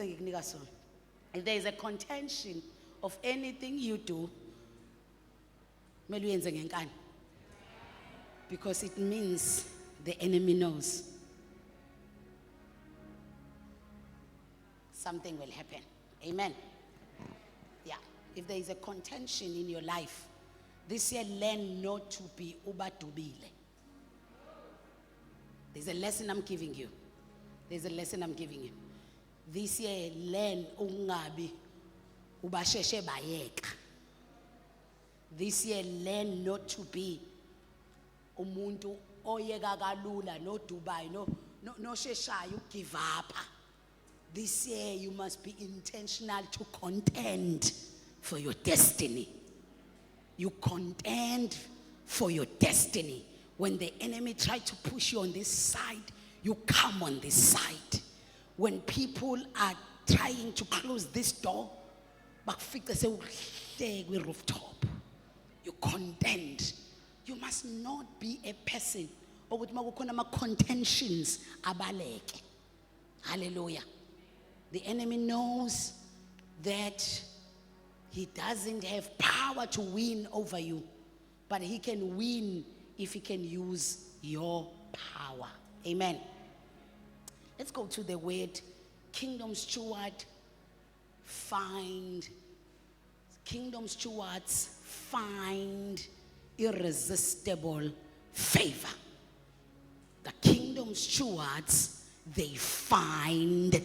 if there is a contention of anything you do, because it means the enemy knows something will happen. Amen. Yeah. If there is a contention in your life, this year learn not to be ubadubile. There's a lesson I'm giving you. There's a lesson I'm giving you. This year learn ungabi ubasheshe bayeka. This year learn not to be umuntu oyeka kalula no Dubai no sheshayo give up. This year you must be intentional to contend for your destiny. You contend for your destiny. When the enemy tries to push you on this side, you come on this side. When people are trying to close this door, rooftop, you contend. You must not be a person or with contentions abaleke. Hallelujah. The enemy knows that he doesn't have power to win over you, but he can win if he can use your power. Amen. Let's go to the word kingdom steward. Kingdom stewards find irresistible favor. The kingdom stewards, they find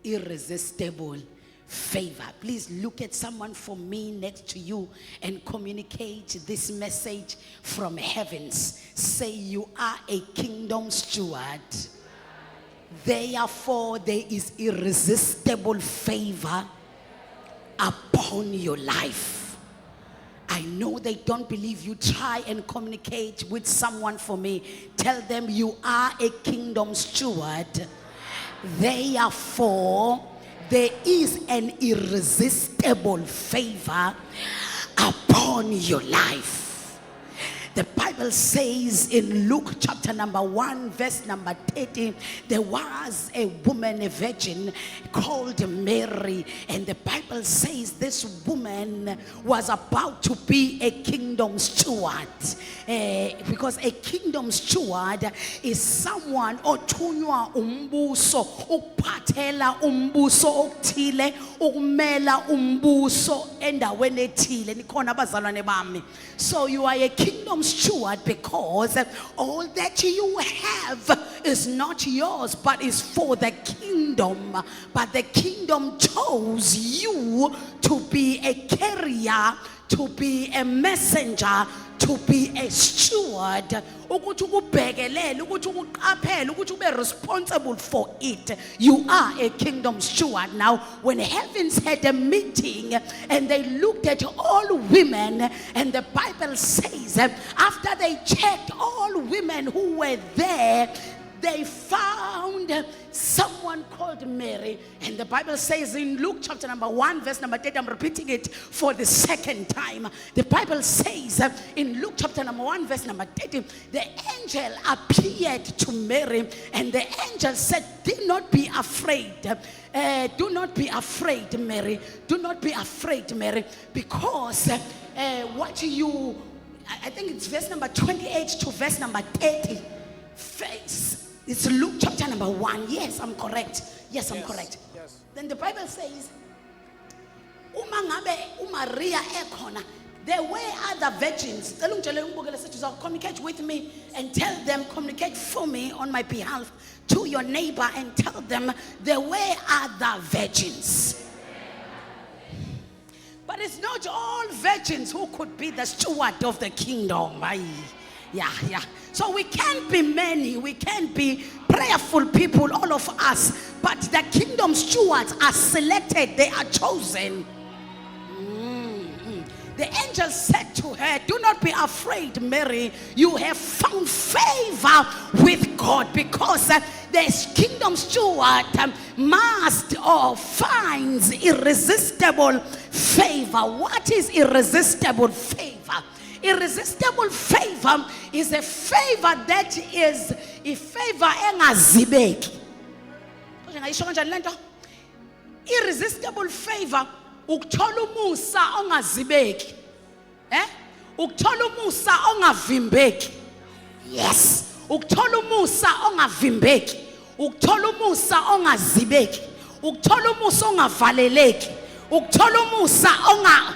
irresistible favor. Please look at someone for me next to you and communicate this message from heavens. Say, you are a kingdom steward. Therefore, there is irresistible favor upon your life. I know they don't believe you. Try and communicate with someone for me. Tell them you are a kingdom steward. Therefore, there is an irresistible favor upon your life. The Bible says in Luke chapter number 1 verse number 30, there was a woman, a virgin called Mary, and the Bible says this woman was about to be a kingdom steward, because a kingdom steward is someone othunywa umbuso ukuphathela umbuso okuthile ukumela umbuso endaweni ethile. Nikhona abazalwane bami. So you are a kingdom steward because all that you have is not yours but is for the kingdom. But the kingdom chose you to be a carrier, to be a messenger, to be a steward, responsible for it. You are a kingdom steward. Now, when heavens had a meeting and they looked at all women, and the Bible says after they checked all women who were there, they found someone called Mary. And the Bible says in Luke chapter number 1 verse number 8, I'm repeating it for the second time. The Bible says in Luke chapter number 1 verse number 30, the angel appeared to Mary, and the angel said, do not be afraid. Do not be afraid, Mary. Do not be afraid, Mary, because what you, I think it's verse number 28 to verse number 30 face. It's Luke chapter number 1. Yes, I'm correct. Yes, I'm correct. Yes. Then the Bible says, Maria ekhona, there were other virgins. Communicate with me and tell them, communicate for me on my behalf to your neighbor and tell them there were other virgins. But it's not all virgins who could be the steward of the kingdom. Yeah. So we can't be many, we can't be prayerful people, all of us, but the kingdom stewards are selected, they are chosen. The angel said to her, do not be afraid, Mary. You have found favor with God, because this kingdom steward must or finds irresistible favor. What is irresistible favor? Irresistible favor is a favor that is a favor engazibeki. irresistible favor ukuthola umusa ongazibeki. Ukuthola umusa ongavimbeki. Yes. Ukuthola umusa ongavimbeki. Ukuthola umusa ongazibeki. Ukuthola umusa ongavaleleki. Ukuthola umusa onga.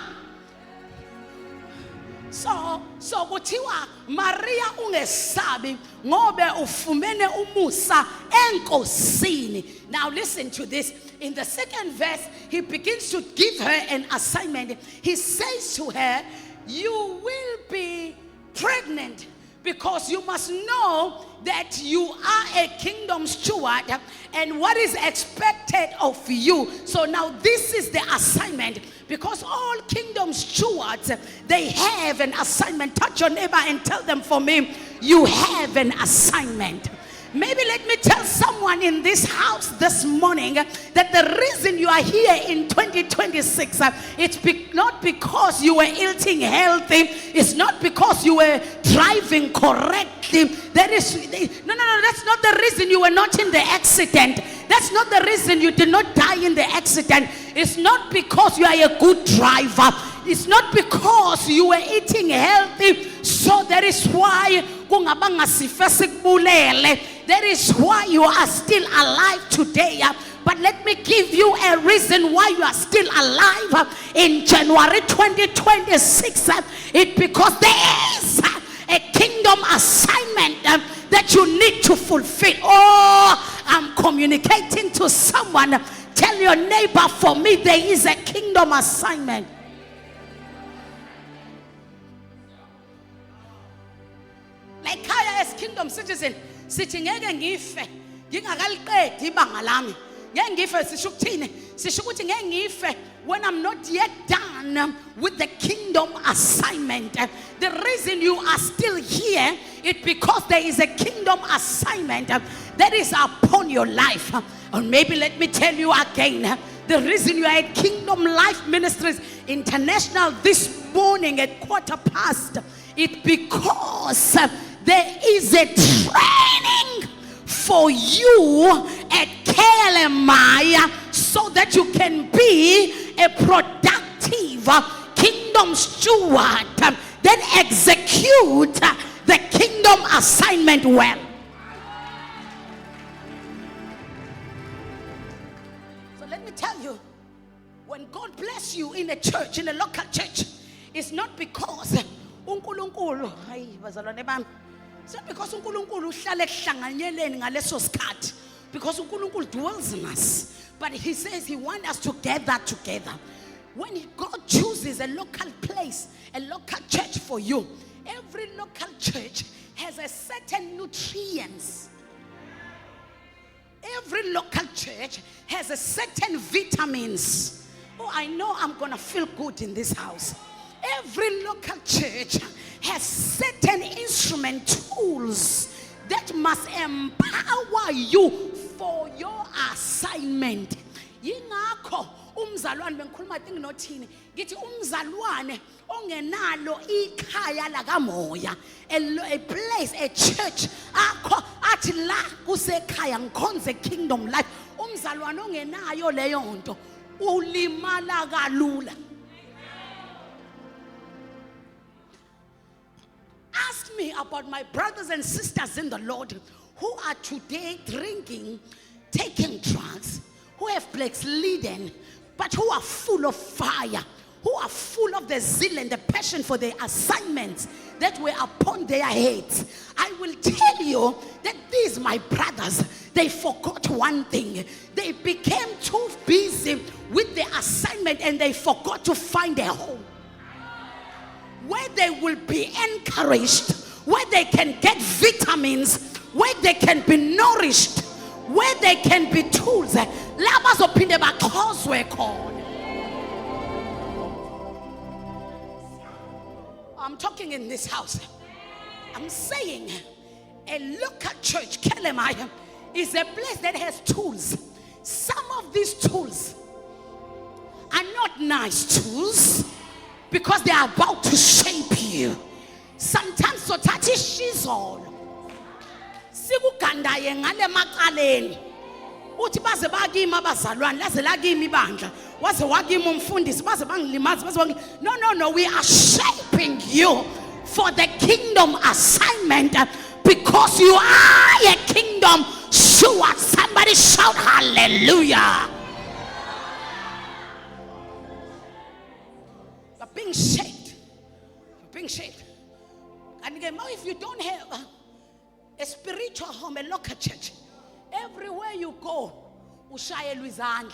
So kuthiwa Maria ungesabi ngobe ufumene umusa enkosini. Now listen to this. In the second verse, he begins to give her an assignment. He says to her, you will be pregnant, because you must know that you are a kingdom steward and what is expected of you. So now this is the assignment, because all kingdom stewards, they have an assignment. Touch your neighbor and tell them, for me, you have an assignment. Maybe let me tell someone in this house this morning that the reason you are here in 2026, it's not because you were eating healthy, it's not because you were driving correctly. No, that's not the reason you were not in the accident. That's not the reason you did not die in the accident. It's not because you are a good driver. It's not because you were eating healthy. So that is why that is why you are still alive today. But let me give you a reason why you are still alive in January 2026. It's because there is a kingdom assignment that you need to fulfill. Oh, I'm communicating to someone. Tell your neighbor, for me, there is a kingdom assignment. Like I, as kingdom citizen, sitting ngeke ngife ngingakaliqedi ibanga lami. Ngeke ngife sishukuthini sishukuthi ngeke ngife when I'm not yet done with the kingdom assignment. The reason you are still here is because there is a kingdom assignment that is upon your life. Or maybe let me tell you again, the reason you are at Kingdom Life Ministries International this morning at past, it's because there is a training for you at KLMI so that you can be a productive kingdom steward that execute the kingdom assignment well. So let me tell you, when God bless you in a church, in a local church, it's not because uNkulunkulu, hayi bazalwane bami, it's not because uNkulunkulu uhlala ekuhlanganyeleni ngaleso sikhathi, because uNkulunkulu dwells in us, but he says he wants us to gather together. When God chooses a local place, a local church for you, every local church has a certain nutrients. Every local church has a certain vitamins. Oh, I know I'm gonna feel good in this house. Every local church has certain instrument tools that must empower you for your assignment. Yingakho umzalwane bengikhuluma thing nothini ngithi umzalwane ongenalo ikhaya lakamoya, a place, a church akho athi la kusekhaya ngikhonze kingdom life, umzalwane ongenayo leyo nto ulimala kalula. Ask me about my brothers and sisters in the Lord who are today drinking, taking drugs, who have backslidden, but who are full of fire, who are full of the zeal and the passion for their assignments that were upon their heads. I will tell you that these, my brothers, they forgot one thing. They became too busy with their assignment and they forgot to find a home where they will be encouraged, where they can get vitamins, where they can be nourished, where they can be tools. I'm talking in this house. I'm saying a local church, KLMI, is a place that has tools. Some of these tools are not nice tools, because they are about to shape you. Sometimes so tathi shizolo sikugandaye ngale maqaleni uthi baze bakimi abazalwane laze lakimi ibandla waze wakimi umfundisi baze bangilimaza baze no we are shaping you for the kingdom assignment because you are a kingdom steward. Somebody shout hallelujah. You're being shaped. You're being shaped. And again, now if you don't have a spiritual home, a local church, everywhere you go, ushayelwa izandla.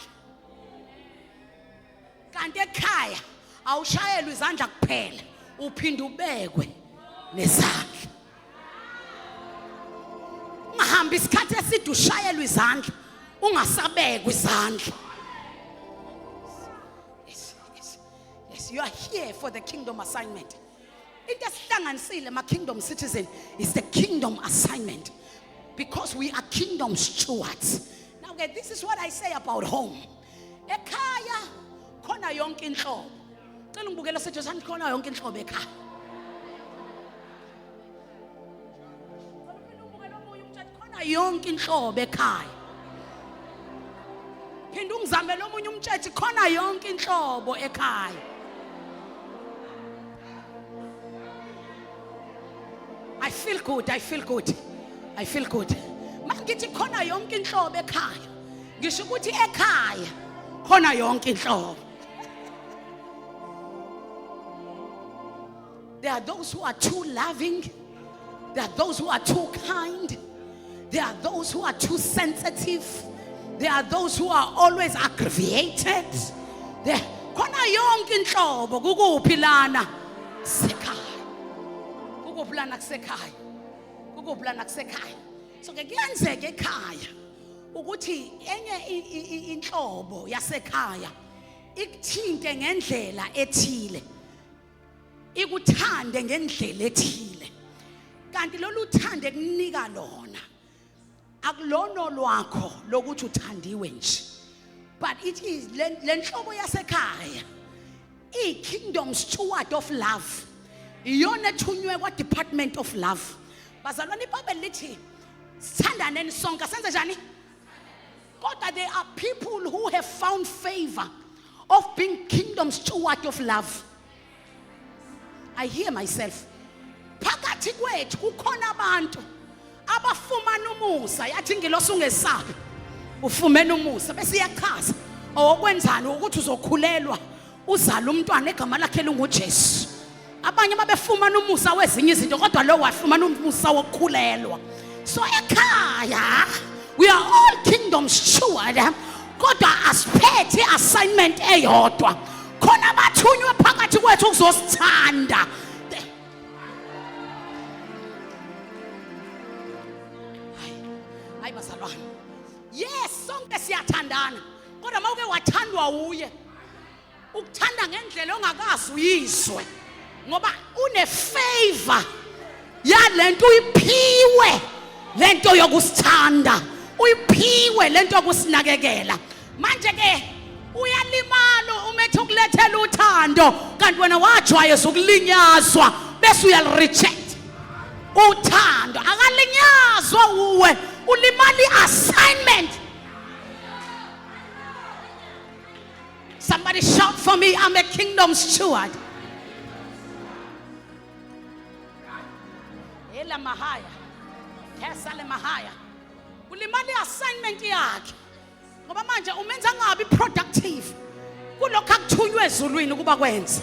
Kanti ekhaya awushayelwa izandla kuphela, uphinde ubekwe nezandla. Ungahamba isikhathi eside ushayelwa izandla, ungasabekwa izandla. Yes, you are here for the kingdom assignment. Into esihlanganisile ma kingdom citizen is the kingdom assignment. Because we are kingdom stewards. Now, okay, this is what I say about home. Ekhaya khona yonke inhlobo. Cela ngibukela seJosani khona yonke inhlobo ekhaya. Khona yonke inhlobo ekhaya. Phinda ungizamele omunye umtshetshe khona yonke inhlobo ekhaya. I feel good. Mangithi khona yonke inhlobo ekhaya. Ngisho ukuthi ekhaya khona yonke inhlobo. There are those who are too loving. There are those who are too kind. There are those who are too sensitive. There are those who are always aggravated. There khona yonke inhlobo kukuphi lana sekhaya. Kukupulana kusekhaya. So ke kuyenzeka ekhaya ukuthi enye inhlobo yasekhaya ikuthinte ngendlela ethile. Ikuthande ngendlela ethile. Kanti lolu thande kunika lona. Akulono lwakho lokuthi uthandiwe nje. But it is lenhlobo yasekhaya. Kingdom steward of love. Iyona ethunywe kwa department of love. Bazalwane iBhayibheli lithi sithandaneni sonke senze njani? Kodwa there are people who have found favor of being kingdom steward of love. I hear myself. Phakathi kwethu kukhona abantu abafumana umusa yathi ngilosu ungesabi. Ufumene umusa bese iyachaza okwenzani ukuthi uzokhulelwa uzala umntwana egama lakhe linguJesu. Abanye babefumana umusa wezinye izinto kodwa lo wafumana umusa wokukhulelwa. So ekhaya we are all kingdom steward kodwa asiphethe assignment eyodwa. Khona abathunywe phakathi kwethu ukuzosithanda. Hayi bazalwane. Yes, sonke siyathandana. Kodwa mawuke wathandwa uye. Ukuthanda ngendlela ongakazi uyizwe. Ngoba une favor yalento uyiphiwe lento yokusithanda uyiphiwe lento yokusinakekela manje ke uyalimala umethe ukulethela uthando kanti wena wajwayeza ukulinyazwa bese uyalireject uthando akalinyazwa uwe ulimali assignment. Somebody shout for me, I'm a kingdom steward. Ela mahaya kesale mahaya ulimali assignment yakhe ngoba manje umenza ngabi productive kulokho akuthunywe ezulwini kuba kwenza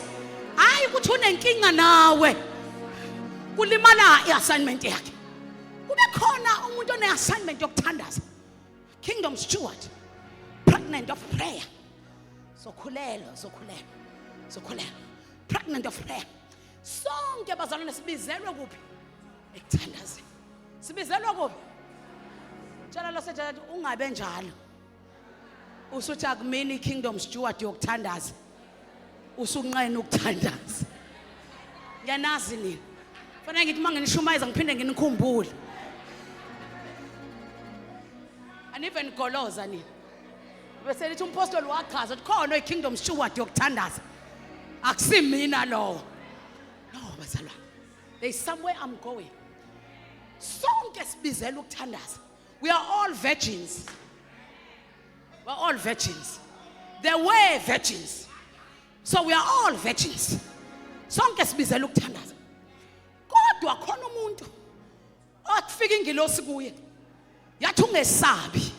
hayi ukuthi unenkinga nawe kulimala iassignment yakhe. Kube khona umuntu one assignment yokuthandaza kingdom steward pregnant of prayer. Sokhulelwa pregnant of prayer. Sonke bazalwane sibizelwe kuphi? Ekuthandaza. Sibizelwa kuphi? Tshela lo sejathi ungabe njalo. Usuthi akumini kingdom steward yokuthandaza. Usunqena ukuthandaza. Ngiyanazi nini. Fanele ngithi manginishumayeza ngiphinde nginikhumbule. Aniven goloza nini. Bese lithi umpostoli wachaza ukuthi khona ikingdom steward yokuthandaza. Akusimina lo. No bazalwane. There is somewhere I'm going. Sonke sibizela ukuthandaza. We are all virgins. We're all virgins. There were virgins. So we are all virgins. Sonke sibizela ukuthandaza. Kodwa khona umuntu okufika ingilosi kuye. Yathi ungesabi.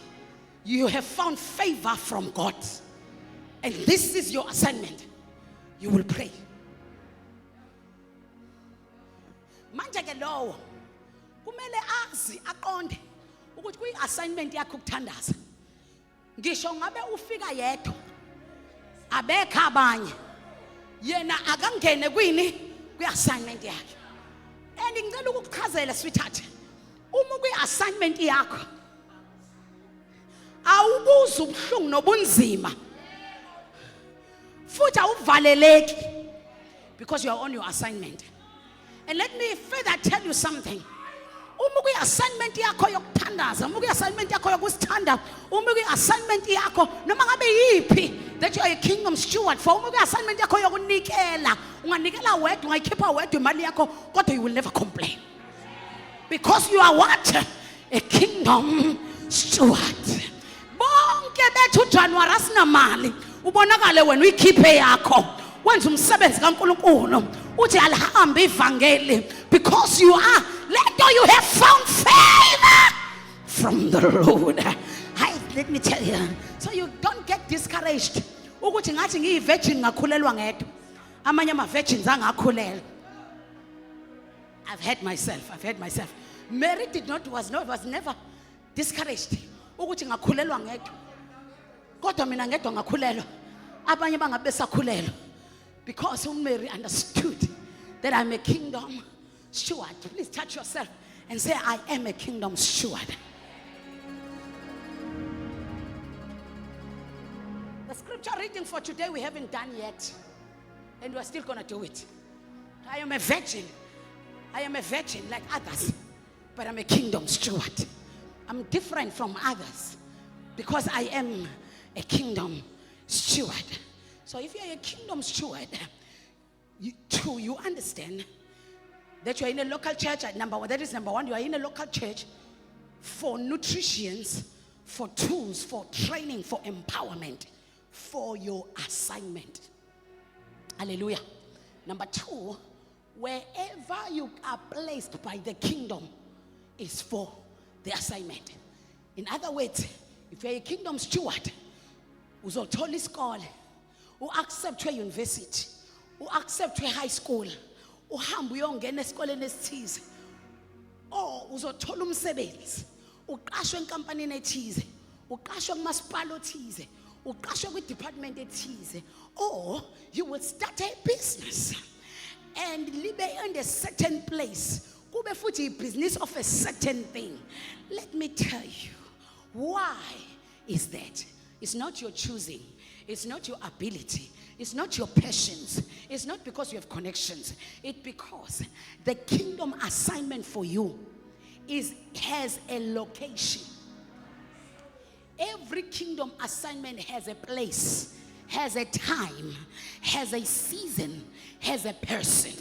You have found favor from God. And this is your assignment. You will pray. Manje ke lowo kumele azi aqonde ukuthi kuyi assignment yakhe ukuthandaza. Ngisho ngabe ufika yedwa abekho abanye yena akangene kwini kwi assignment yakhe. And ngicela ukukuchazela sweetheart, uma kwi assignment yakho awubuza ubuhlungu nobunzima futhi awuvaleleki, because you are on your assignment. And let me further tell you something. Uma kwi assignment yakho yokuthandaza, uma kwi assignment yakho yokusithanda, uma kwi assignment yakho noma ngabe yipi that you are a kingdom steward for, uma kwi assignment yakho yokunikela, unganikela wedwa, ungayikhipha wedwa imali yakho, kodwa you will never complain, because you are what? A kingdom steward. Bonke bethu January asinamali, ubonakale wena uyikhiphe yakho, wenza umsebenzi kaNkulunkulu, uthi alihambe ivangeli, because you are, later you have found favor from the Lord. Let me tell you, so you don't get discouraged ukuthi ngathi ngiyi virgin ngakhulelwa ngedwa, amanye ama virgins angakhulela. I've had myself. Mary was never discouraged ukuthi ngakhulelwa ngedwa, kodwa mina ngedwa ngakhulelwa, abanye bangabe sakhulelwa, because Mary understood that I'm a kingdom steward. Please touch yourself and say, I am a kingdom steward. The scripture reading for today we haven't done yet, and we're still going to do it. I am a virgin like others, but I'm a kingdom steward. I'm different from others because I am a kingdom steward. So if you're a kingdom steward, you understand that you are in a local church. Number one, you are in a local church for nutrition, for tools, for training, for empowerment, for your assignment. Hallelujah. Number two, wherever you are placed by the kingdom is for the assignment. In other words, if you're a kingdom steward, uzothola isikole, uaccept your university, uaccept your high school, uhambe uyongena esikoleni esithize, or uzothola umsebenzi, uqashwe enkampanini ethize, uqashwe kumasipala othize, uqashwe kwi-department ethize, or you will start a business and live in a certain place, kube futhi business of a certain thing. Let me tell you, why is that? It's not your choosing, it's not your ability, it's not your passions, it's not because you have connections. It's because the kingdom assignment for you has a location. Every kingdom assignment has a place, has a time, has a season, has a person.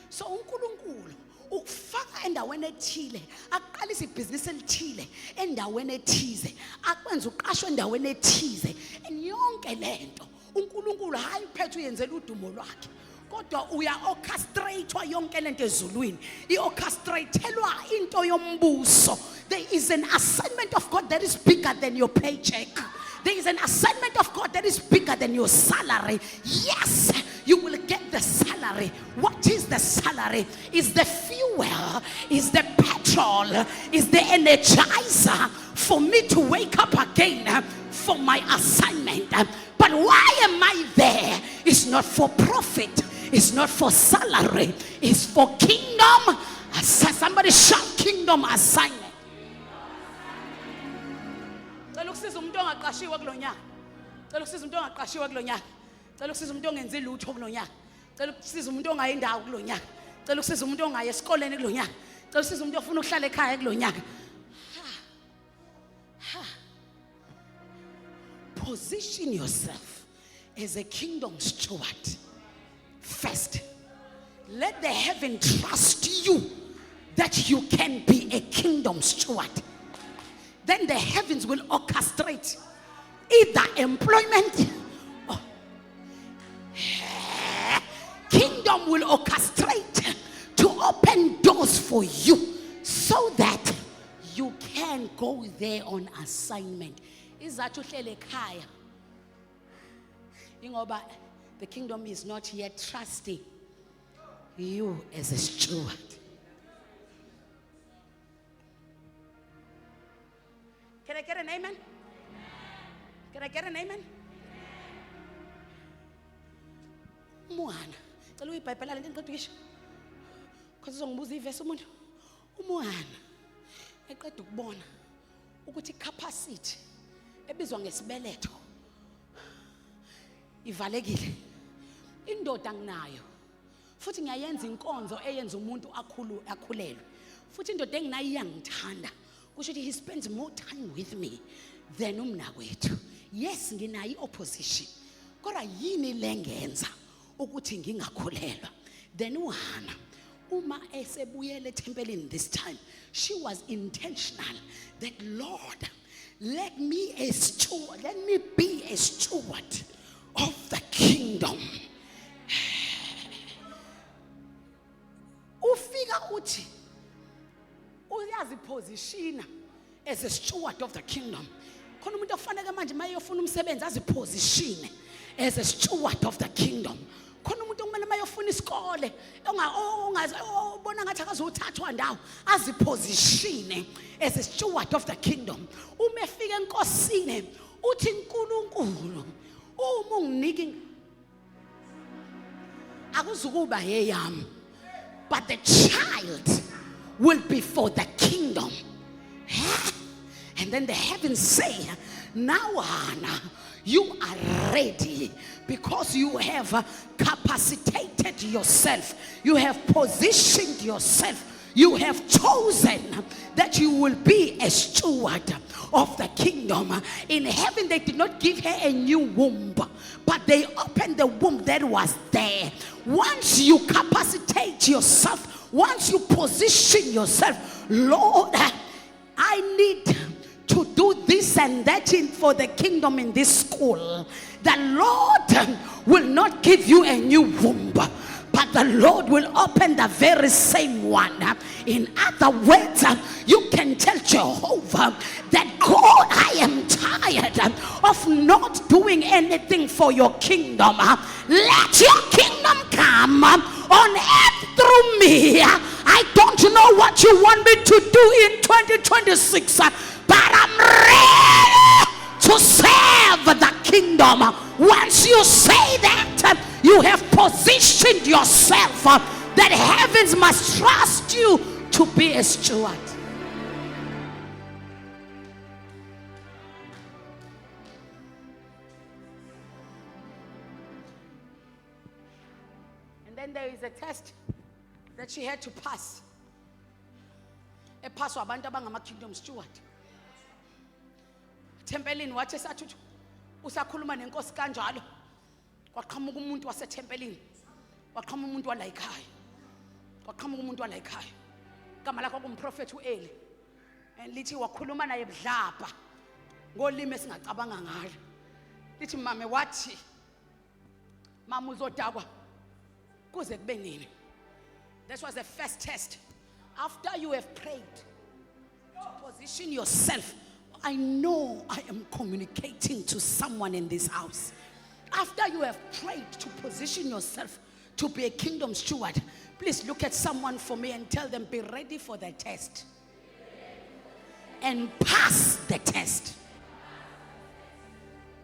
So uNkulunkulu ukufaka endaweni ethile, aqalisa ibhizinisi elithile endaweni ethize, akwenza uqashwe endaweni ethize, and yonke lento uNkulunkulu hayi phethe uyenzela udumo lwakhe, kodwa uya orchestratewa yonke lento ezulwini, iorchestratelwa into yombuso. There is an assignment of God that is bigger than your paycheck. There is an assignment of God that is bigger than your salary. Yes, you will get the salary. What is the salary? Is the fuel, is the petrol, is the energizer for me to wake up again for my assignment. But why am I there? It's not for profit, it's not for salary, it's for kingdom. Somebody shout kingdom assignment. Cela ukusiza umuntu ongaqashiwe kulonyaka. Cela ukusiza umuntu ongaqashiwe kulonyaka. Cela ukusiza umuntu ongenzi lutho kulonyaka. Cela ukusiza umuntu ongayi indawo kulonyaka. Cela ukusiza umuntu ongayi esikoleni kulonyaka. Cela ukusiza umuntu ofuna ukuhlala ekhaya kulonyaka. Position yourself as a kingdom steward. First, let the heaven trust you that you can be a kingdom steward. Then the heavens will orchestrate either employment. Kingdom will orchestrate to open doors for you so that you can go there on assignment. Izathu uhlele ekhaya ingoba the kingdom is not yet trusting you as a steward. Can I get an amen? Can I get an amen? Umwana, cela uyibhayibhela lento ngicela ukuyisho. Because uzongibuza ivesi umuntu. Umwana eqeda ukubona ukuthi capacity ebizwa ngesibeletho ivalekile. Indoda nginayo. Futhi ngiyayenza inkonzo eyenza umuntu akhulelwe. Futhi indoda enginayo iyangithanda. Kusho ukuthi he spends more time with me than umnakwethu. Yes, nginayo opposition. Kodwa yini lengenza ukuthi ngingakhulelwa? Then uHana uma esebuyele tempelini this time, she was intentional that Lord, let me be a steward of the kingdom. Ufika uthi uyazipositiona as a steward of the kingdom. Khona umuntu ofanele manje mayofuna umsebenzi azipositione as a steward of the kingdom. Khona umuntu okumele mayofuna isikole ongazibona ngathi akazothathwa ndawo azipositione as a steward of the kingdom. Uma efika enkosini uthi uNkulunkulu uma unginiki akuzukuba yeyami, but the child will be for the kingdom. And then the heavens say, now Hannah, you are ready because you have capacitated yourself. You have positioned yourself. You have chosen that you will be a steward of the kingdom. In heaven, they did not give her a new womb, but they opened the womb that was there. Once you capacitate yourself, once you position yourself, Lord, I need to do this and that for the kingdom in this school. The Lord will not give you a new womb, but the Lord will open the very same one. In other words, you can tell Jehovah that God, I am tired of not doing anything for your kingdom. Let your kingdom come on earth through me. I don't know what you want me to do in 2026, but I'm ready to serve the kingdom. Once you say that, you have positioned yourself that heavens must trust you to be a steward. And then there is a test that she had to pass. A pass abantu abangama kingdom steward. Tempelini wathi esathuthu usakhuluma nenkosi kanjalo. Kwaqhamuka umuntu wasethempelini. Kwaqhamuka umuntu wala ekhaya. Kwaqhamuka umuntu wala ekhaya. Igama lakho kumprofeti uEli. Lithi wakhuluma naye ebudlapha ngolimi esingacabanga ngalo. Lithi mama wathi mama uzodakwa kuze kube nini. This was the first test. After you have prayed to position yourself, I know I am communicating to someone in this house. After you have prayed to position yourself to be a kingdom steward, please look at someone for me and tell them, be ready for the test and pass the test.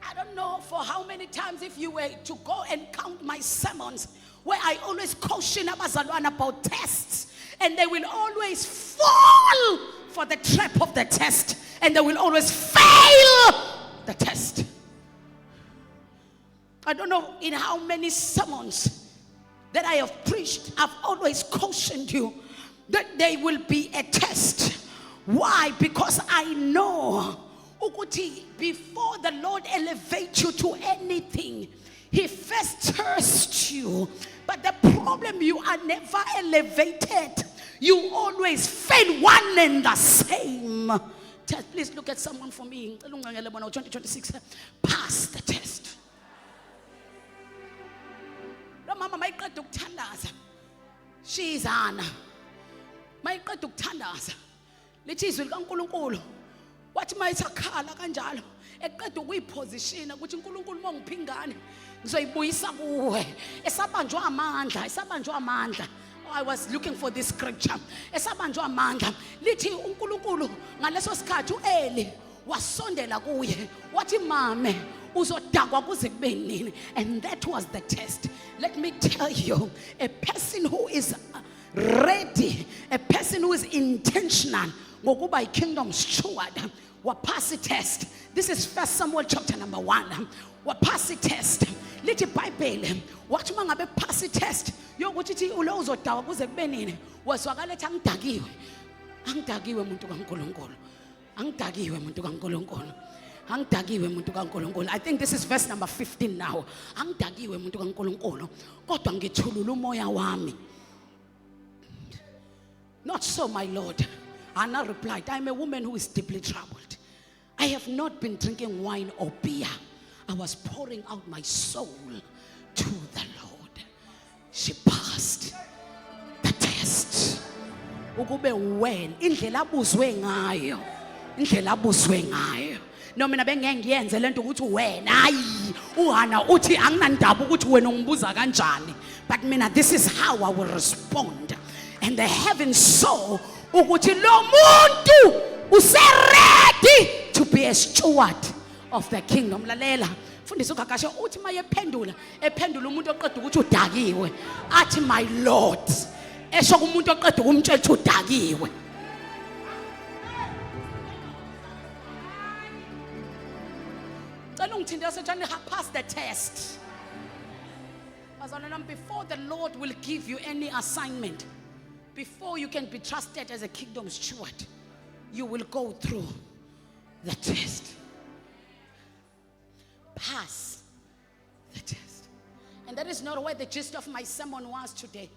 I don't know for how many times, if you were to go and count my sermons, where I always caution abazalwane about tests, and they will always fall for the trap of the test, and they will always fail the test. I don't know in how many sermons that I have preached, I've always cautioned you that there will be a test. Why? Because I know before the Lord elevates you to anything, He first tests you. But the problem, you are never elevated. You always fail one and the same test. Please look at someone for me. 2026. Pass the test. Mama mayiqeda ukuthandaza. She's Anna. Mayiqeda ukuthandaza. Lithi izwi likaNkulunkulu. Wathi mayithakhala kanjalo. Eqeda ukuyiposition ukuthi uNkulunkulu mongiphingane ngizoyibuyisa kuwe. Esabanjwa amandla. I was looking for this scripture. Esabanjwa amandla. Lithi uNkulunkulu ngaleso sikhathi uEli wasondela kuye. Wathi mame uzodakwa kuze kube nini. And that was the test. Let me tell you, a person who is ready, a person who is intentional ngokuba i-kingdom steward, wapass the test. This is 1 Samuel chapter number 1. Wapass the test. Lithi iBhayibheli wathi mangabe pass the test yokuthi ulo uzodakwa kuze kube nini. Wazwakala ethi angidakiwe umuntu kaNkulunkulu. Angidakiwe umuntu kaNkulunkulu. Angidakiwe umuntu kaNkulunkulu. I think this is verse number 15 now. Angidakiwe umuntu kaNkulunkulu. Kodwa ngithulula umoya wami. Not so, my Lord. Anna replied, I am a woman who is deeply troubled. I have not been drinking wine or beer. I was pouring out my soul to the Lord. She passed the test. Ukube wena indlela abuzwe ngayo. Indlela abuzwe ngayo. No mina bengeke ngiyenze lento ukuthi wena hayi uHana uthi anginandaba ukuthi wena ungibuza kanjani. But mina this is how I will respond. And the heavens saw ukuthi lo muntu useready to be a steward of the kingdom. Lalela fundisa uGagasha uthi mayephendula umuntu oqeda ukuthi udakiwe athi my Lord esho kumuntu oqeda ukumtshela ukuthi udakiwe. Pass the test. Before the Lord will give you any assignment, before you can be trusted as a kingdom steward, you will go through the test. Pass the test. And that is not where the gist of my sermon was today.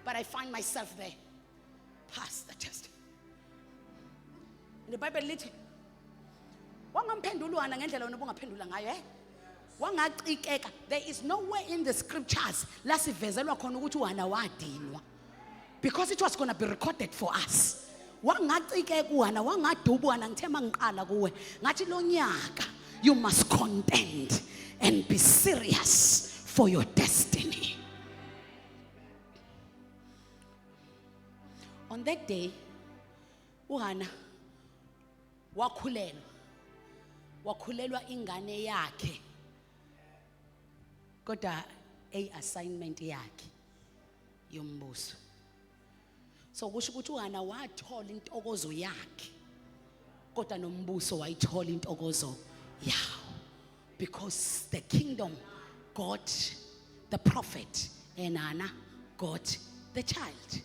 But I find myself there. Pass the test. In the Bible, there is nowhere in the scriptures because it was going to be recorded for us. You must contend and be serious for your destiny. On that day, uHana wakhulelwa ingane yakhe kodwa assignment yakhe yombuso. So kusho ukuthi uHana wathola intokozo yakhe kodwa nombuso wayithola intokozo yawo, because the kingdom got the prophet and Hannah got the child.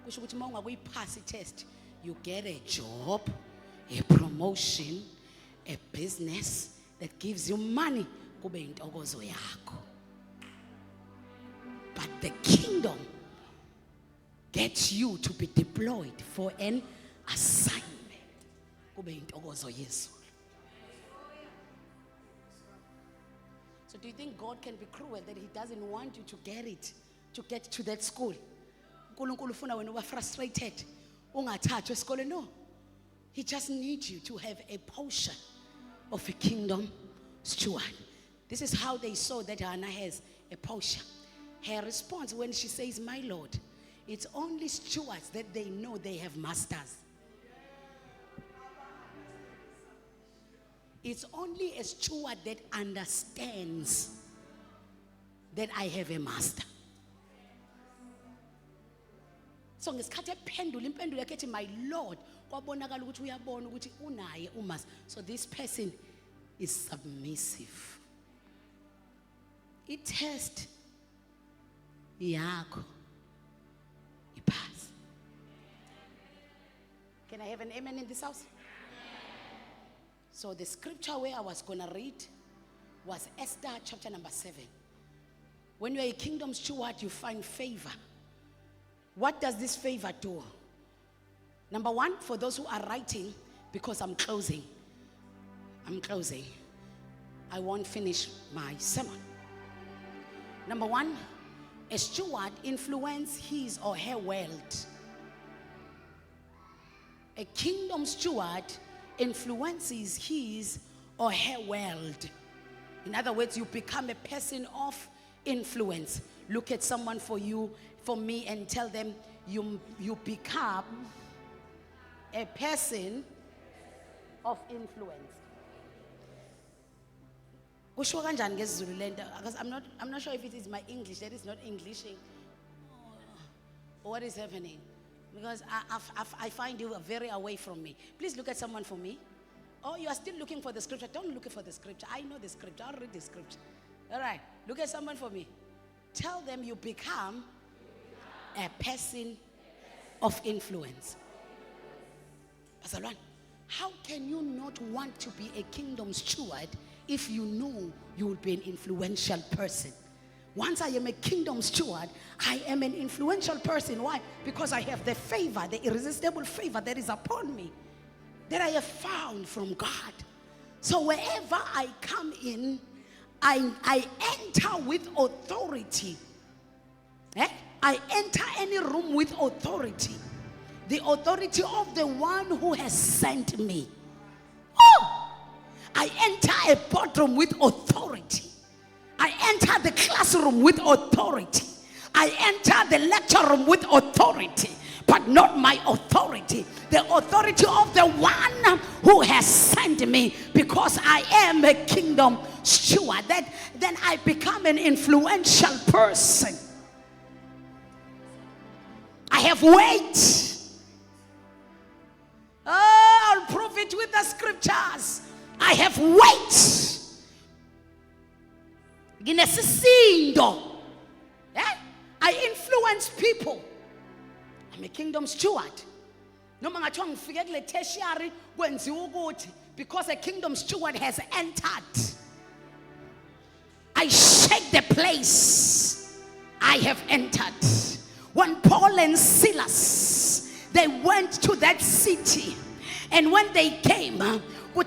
Kusho ukuthi mawungakuyipass test, you get a job, a promotion, a business that gives you money, kube intokozo yakho. But the kingdom gets you to be deployed for an assignment, kube intokozo yezulu. So do you think God can be cruel that he doesn't want you to get to that school? uNkulunkulu ufuna wena uba frustrated ungathathwa esikoleni. No, he just needs you to have a portion of a kingdom steward. This is how they saw that Hannah has a portion. Her response when she says, my Lord, it's only stewards that they know they have masters. It's only a steward that understands that I have a master. So ngesikhathi ephendula impendulo yakhe ethi my Lord, kwabonakala ukuthi uyabona ukuthi unaye umaster. So this person is submissive. I-test yakho ipass. Can I have an amen in this house? So the scripture where I was going to read was Esther chapter number 7. When you're a kingdom steward, you find favor. What does this favor do? Number one, for those who are writing, because I'm closing. I won't finish my sermon. Number one, a steward influences his or her world. A kingdom steward influences his or her world. In other words, you become a person of influence. Look at someone for me, and tell them you become a person of influence. Because I'm not sure if it is my English that is not Englishing, or what is happening, because I find you very away from me. Please look at someone for me. Oh, you are still looking for the scripture. Don't look for the scripture. I know the scripture. I'll read the scripture. All right, look at someone for me. Tell them you become a person of influence. Pastor Luan, how can you not want to be a kingdom steward if you know you will be an influential person? Once I am a kingdom steward, I am an influential person. Why? Because I have the favor, the irresistible favor that is upon me, that I have found from God. So wherever I come in, I enter with authority. I enter any room with authority. The authority of the one who has sent me. Oh! I enter a boardroom with authority. I enter the classroom with authority. I enter the lecture room with authority. But not my authority. The authority of the one who has sent me, because I am a kingdom steward. Then I become an influential person. I have weight. Oh, I'll prove it with the scriptures. I have weight. I influence people. I'm a kingdom steward. Because a kingdom steward has entered, I shake the place I have entered. When Paul and Silas, they went to that city, and when they came, who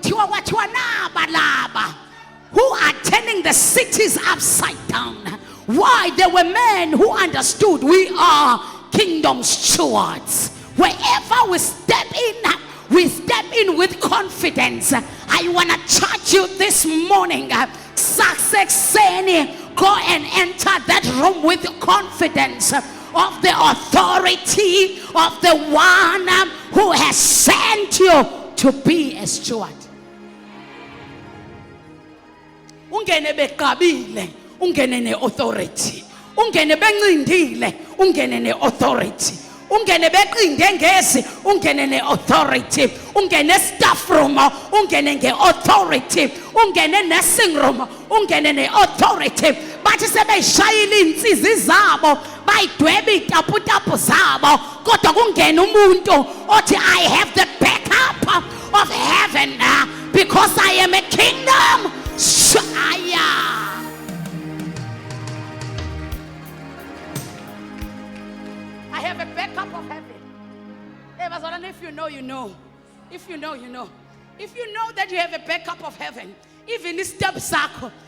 are turning the cities upside down. Why? There were men who understood we are kingdom stewards. Wherever we step in with confidence. I want to charge you this morning. Success, go and enter that room with confidence of the authority of the one who has sent you to be a steward. Ungene beqabile, ungene ne authority. Ungene bencindile, ungene ne authority. Ungene beqinde ngezi, ungene ne authority. Ungene staff room, ungene nge authority. Ungene nursing room, ungene ne authority. Bathi sebeshayila insizi zabo, bayidwebe itaputapu zabo, kodwa kungena umuntu othi I have the backup of heaven because I am a kingdom. I have a backup of heaven. If you know, you know. If you know, you know. If you know that you have a backup of heaven, even in steps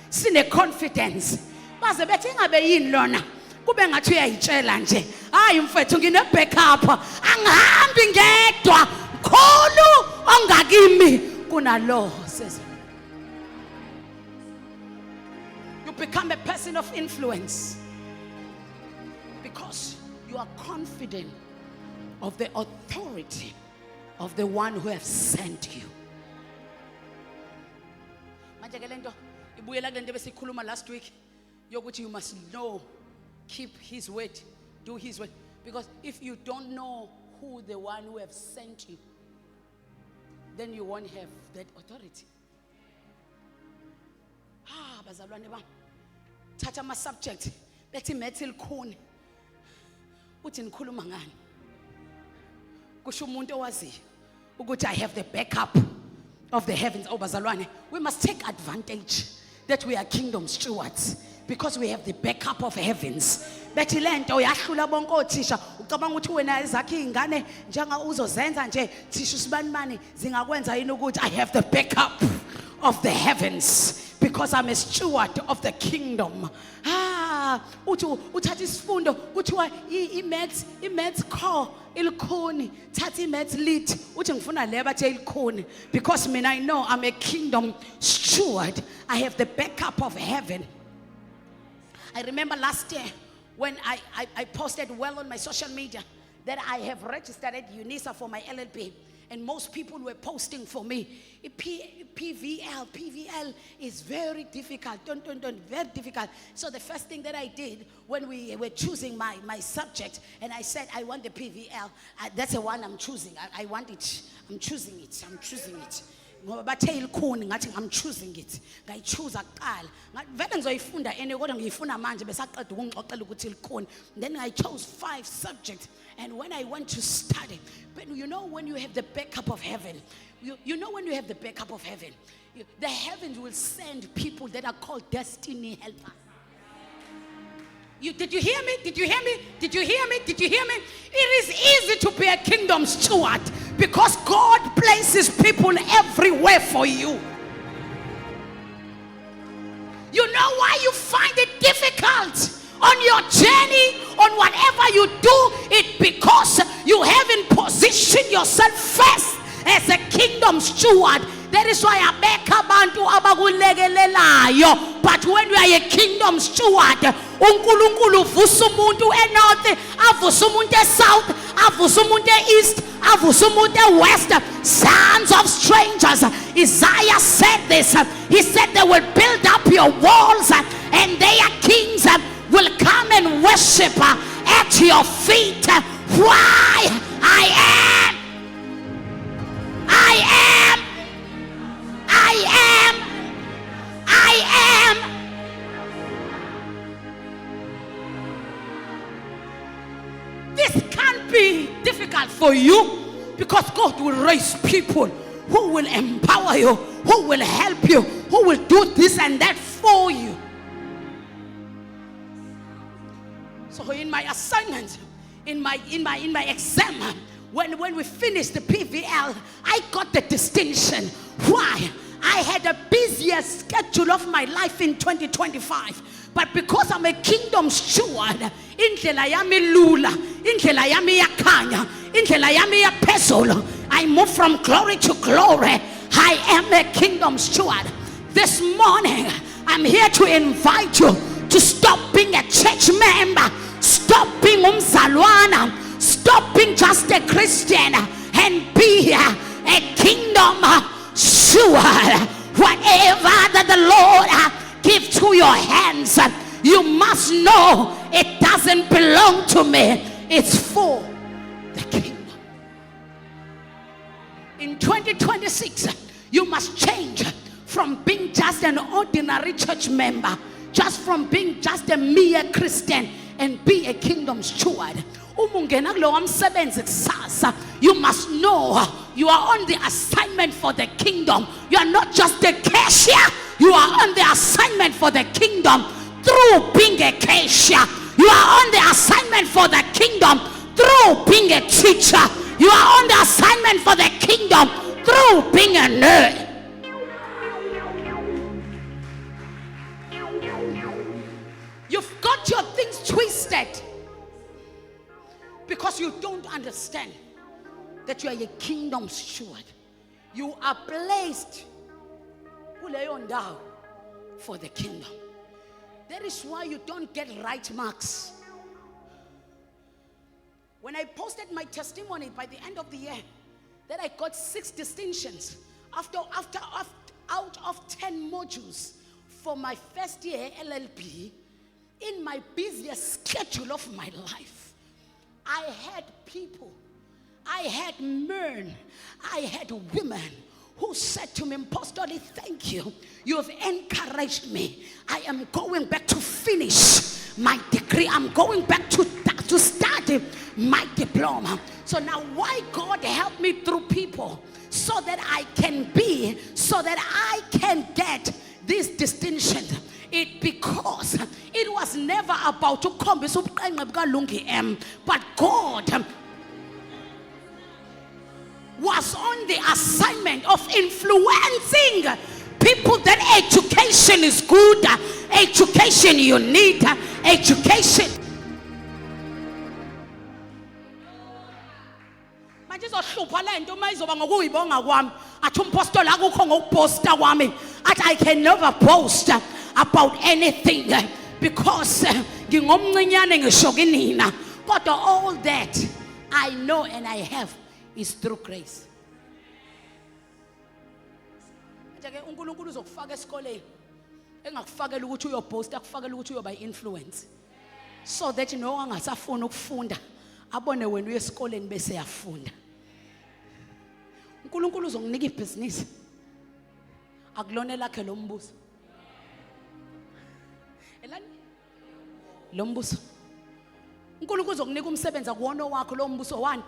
sine confidence. Baze bethi ngabe yini lona kube ngathi uyayitshela nje, hayi mfethu ngine backup, angihambi ngedwa, khulu ongakimi kunalo. Says you become a person of influence because you are confident of the authority of the one who has sent you. Manje ke lento ibuyela kule nto besikhuluma last week yokuthi you must know, keep his word, do his word, because if you don't know who the one who has sent you, then you won't have that authority. Bazalwane bam, thatha ama subject bethi metal khuni uthi nikhuluma ngani, kusho umuntu owaziyo ukuthi I have the backup of the heavens. Bazalwane, we must take advantage that we are kingdom stewards. because we have the backup of heavens. Bethi lento yahlula bonke othisha ucabanga ukuthi wena ezakhe izingane njenga uzozenza nje thisha sibanimani zingakwenza yini ukuthi I have the backup of the heavens because I'm a steward of the kingdom. Uthi uthatha isifundo kuthiwa i-maths core ilikhuni thatha i-maths lit uthi ngifuna le bathe ilikhuni because mina I know I'm a kingdom steward. I have the backup of heaven. I remember last year when I posted well on my social media that I have registered at UNISA for my LLB, and most people were posting for me. PVL is very difficult. Very difficult. So the first thing that I did when we were choosing my subject, and I said, I want the PVL. That's the one I'm choosing. I want it. I'm choosing it. I'm choosing it. I'm choosing it. Then I chose 5 subjects, and when I went to study, but you know when you have the backup of heaven, you know when you have the backup of heaven, the heavens will send people that are called destiny helpers. Did you hear me? Did you hear me? Did you hear me? Did you hear me? It is easy to be a kingdom steward because God places people everywhere for you. You know why you find it difficult on your journey, on whatever you do? It because you haven't positioned yourself first as a kingdom steward. That is why abeka abantu abakulekelelayo. But when you are a kingdom steward, uNkulunkulu uvusa umuntu enorth, avusa umuntu esouth, avusa umuntu east, avusa umuntu ewest, sons of strangers. Isaiah said this. He said they will build up your walls and their kings will come and worship at your feet. Why? I am This can't be difficult for you because God will raise people who will empower you, who will help you, who will do this and that for you. So in my assignment, in my exam, when we finished the PVL, I got the distinction. Why? I had a busier schedule of my life in 2025. But because I'm a kingdom steward, indlela yami lula, indlela yami yakhanya, indlela yami yaphezulu, I move from glory to glory. I am a kingdom steward. This morning, I'm here to invite you to stop being a church member, stop being umzalwana, stop being just a Christian, and be a kingdom steward. Whatever that the Lord give to your hands, you must know it doesn't belong to me. It's for the kingdom. In 2026, you must change from being just an ordinary church member, just from being just a mere Christian, and be a kingdom steward. You must know you are on the assignment for the kingdom. You are not just a cashier. You are on the assignment for the kingdom through being a cashier. You are on the assignment for the kingdom through being a teacher. You are on the assignment for the kingdom through being a nerd. You've got your things twisted because you don't understand that you are a kingdom steward. You are placed for the kingdom. That is why you don't get right marks. When I posted my testimony by the end of the year, that I got 6 distinctions out of 10 modules for my first year LLB. In my busiest schedule of my life, I had people, I had men, I had women who said to me, Apostoli, thank you. You have encouraged me. I am going back to finish my degree. I'm going back to study my diploma. So now why God help me through people so that I can get this distinction It because it was never about to khombisa ubuqenqe bukaLungi M, but God was on the assignment of influencing people that education is good, education you need, education. Manje izohlupha lento mayizoba ngokuyibonga kwami. Athi umpostoli akukho ngokuposta kwami. Athi I can never boast about anything because ngingomncinyane ngisho kinina. But all that I know and I have is through grace. Manje ke uNkulunkulu uzokufaka esikoleni engakufakela ukuthi uyoposta, akufakela ukuthi uyoba influence. So that no angasafuna ukufunda abone wena uye esikoleni bese yafunda. uNkulunkulu uzonginika ibhizinisi. Akulona lakhe lo mbuso. Elani? Lo mbuso. uNkulunkulu uzokunika umsebenzi akuwona wakho lo mbuso wani?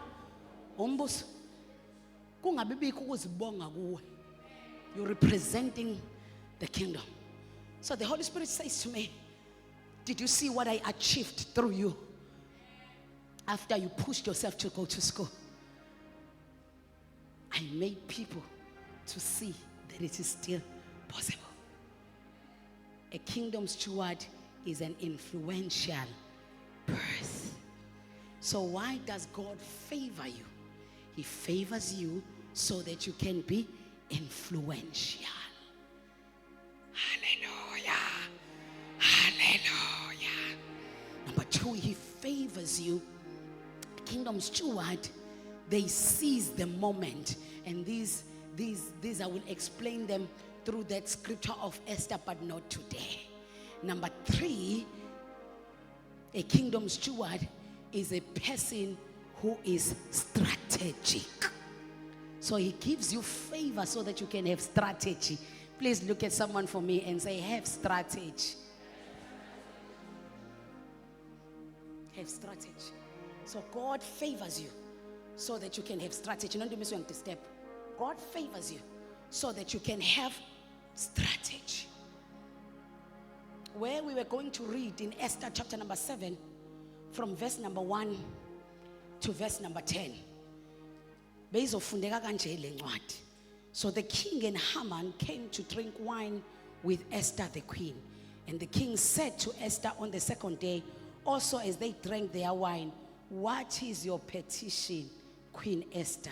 Umbuso. Kungabe bikho ukuzibonga kuwe. You're representing the kingdom. So the Holy Spirit says to me, did you see what I achieved through you after you pushed yourself to go to school? I made people to see that it is still possible. A kingdom steward is an influential person. So why does God favor you? He favors you so that you can be influential. Hallelujah. Hallelujah. Number two, he favors you. Kingdom steward, they seize the moment. And these I will explain them through that scripture of Esther, but not today. Number three, a kingdom steward is a person who is strategic. So he gives you favor so that you can have strategy. Please look at someone for me and say, have strategy. Have strategy. So God favors you so that you can have strategy. Don't miss one step. God favors you so that you can have strategy. Where we were going to read in Esther chapter number 7 from verse number 1 to verse number 10. So the king and Haman came to drink wine with Esther the queen. And the king said to Esther on the second day, also as they drank their wine, what is your petition, Queen Esther?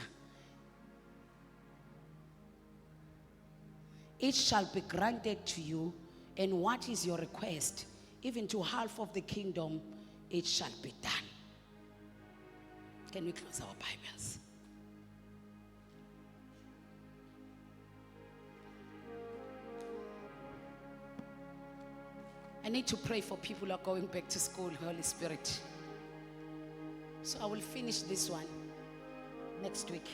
It shall be granted to you. And what is your request? Even to half of the kingdom, it shall be done. Can we close our Bibles? I need to pray for people who are going back to school, Holy Spirit. So I will finish this one next week.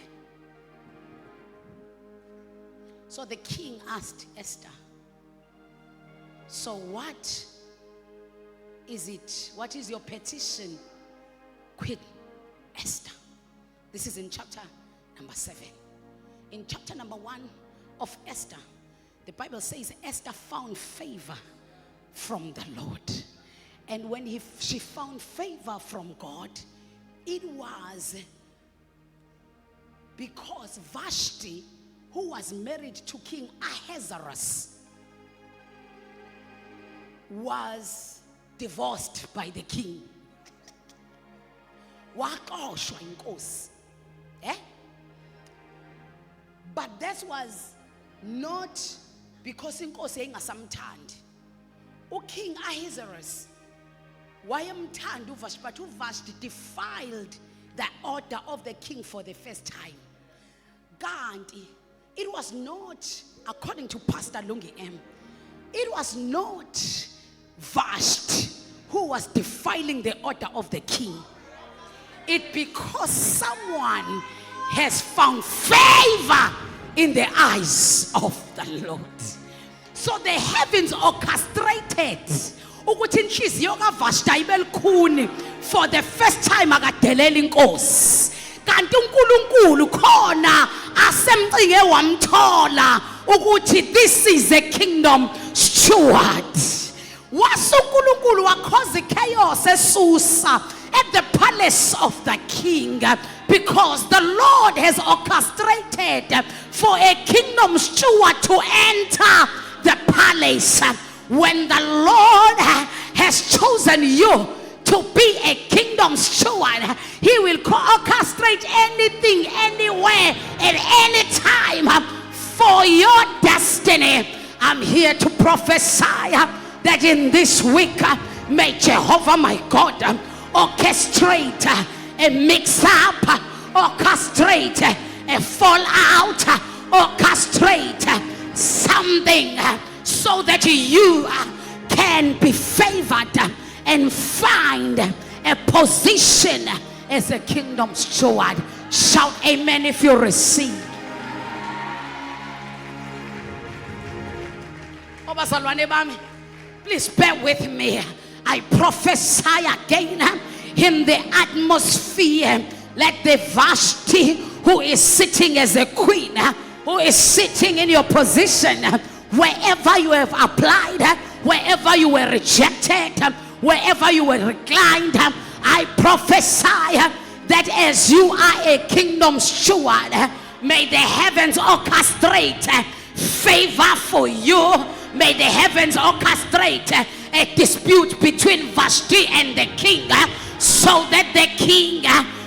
So the king asked Esther, so what is it? What is your petition, Queen Esther? This is in chapter number 7. In chapter number 1 of Esther, the Bible says Esther found favor from the Lord. And when she found favor from God, it was because Vashti, who was married to King Ahasuerus, was divorced by the king. Wakoshwa inkosi. But that was not because inkosi yayingasamthandi. King Ahasuerus wayemthanda uVashti, but uVashti defiled the order of the king for the first time. Kanti it was not, according to Pastor Lungi M, it was not Vashti who was defiling the order of the king. It because someone has found favor in the eyes of the Lord. So the heavens orchestrated ukuthi inhliziyo kaVashti ayibelukhuni for the first time akadelela inkosi. Kanti uNkulunkulu khona asemcike wamthola ukuthi this is a kingdom steward. wasunkulunkulu wakhoza chaos eSusa at the palace of the king, because the Lord has orchestrated for a kingdom steward to enter the palace. When the Lord has chosen you to be a kingdom steward, he will orchestrate anything, anywhere, at any time for your destiny. I'm here to prophesy that in this week, may Jehovah my God orchestrate a mix-up, orchestrate a fallout, orchestrate something so that you can be favored and find a position as a kingdom steward. Shout amen if you receive. Please bear with me. I prophesy again in the atmosphere. Let the Vashti, who is sitting as a queen, who is sitting in your position, wherever you have applied, wherever you were rejected, wherever you were reclined, I prophesy that as you are a kingdom steward, may the heavens orchestrate favor for you. May the heavens orchestrate a dispute between Vashti and the king, so that the king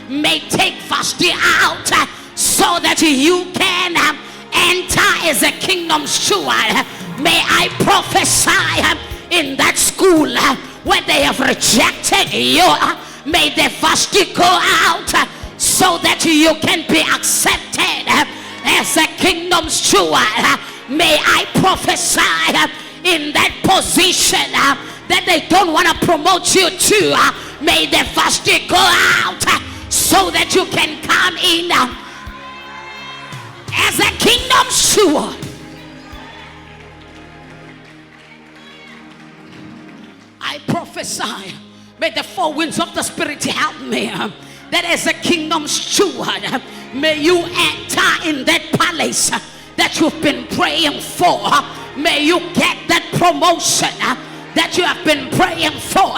may take Vashti out, so that you can enter as a kingdom steward. May I prophesy in that school where they have rejected you, may the Vashti go out so that you can be accepted as a kingdom steward. May I prophesy in that position that they don't want to promote you to. May the Vashti go out so that you can come in as a kingdom steward. I prophesy, may the four winds of the Spirit help me, that as a kingdom steward, may you enter in that palace that you've been praying for. May you get that promotion that you have been praying for.